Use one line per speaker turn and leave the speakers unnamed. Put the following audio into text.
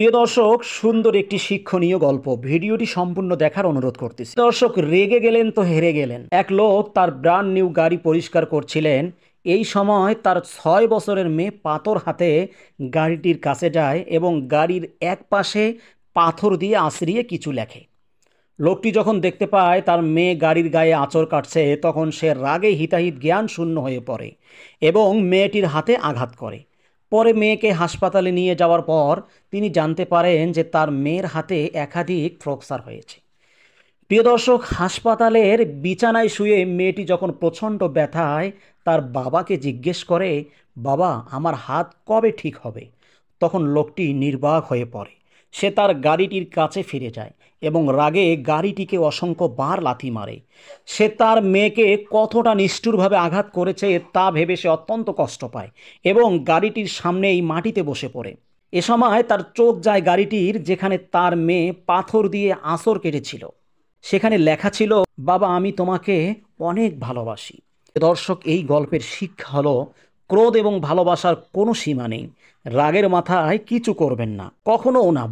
প্রিয় দর্শক, সুন্দর একটি শিক্ষণীয় গল্প, ভিডিওটি সম্পূর্ণ দেখার অনুরোধ করতেছি। দর্শক, রেগে গেলেন তো হেরে গেলেন। এক লোক তার ব্র্যান্ড নিউ গাড়ি পরিষ্কার করছিলেন। এই সময় তার 6 বছরের মেয়ে পাথর হাতে গাড়িটির কাছে যায় এবং গাড়ির এক পাশে পাথর দিয়ে আঁচড়িয়ে কিছু লেখে। লোকটি যখন দেখতে পায় তার মেয়ে গাড়ির গায়ে আঁচড় কাটছে, তখন সে রাগে হিতাহিত জ্ঞান শূন্য হয়ে পড়ে এবং মেয়েটির হাতে আঘাত করে। পরে মেয়েকে হাসপাতালে নিয়ে যাওয়ার পর তিনি জানতে পারেন যে তার মেয়ের হাতে একাধিক ফ্র্যাকচার হয়েছে। প্রিয় দর্শক, হাসপাতালের বিছানায় শুয়ে মেয়েটি যখন প্রচণ্ড ব্যথায় তার বাবাকে জিজ্ঞেস করে, বাবা, আমার হাত কবে ঠিক হবে? তখন লোকটি নির্বাক হয়ে পড়ে। সে তার গাড়িটির কাছে ফিরে যায় এবং রাগে গাড়িটিকে অসংখ্য বার লাথি মারে। সে তার মেয়েকে কতটা নিষ্ঠুরভাবে আঘাত করেছে তা ভেবে সে অত্যন্ত কষ্ট পায় এবং গাড়িটির সামনেই মাটিতে বসে পড়ে। এ সময় তার চোখ যায় গাড়িটির যেখানে তার মেয়ে পাথর দিয়ে আঁচড় কেটেছিল। সেখানে লেখা ছিল, বাবা, আমি তোমাকে অনেক ভালোবাসি। দর্শক, এই গল্পের শিক্ষা হলো, ক্রোধ এবং ভালোবাসার কোনো সীমা নেই। রাগের মাথায় কিছু করবেন না, কখনোও না।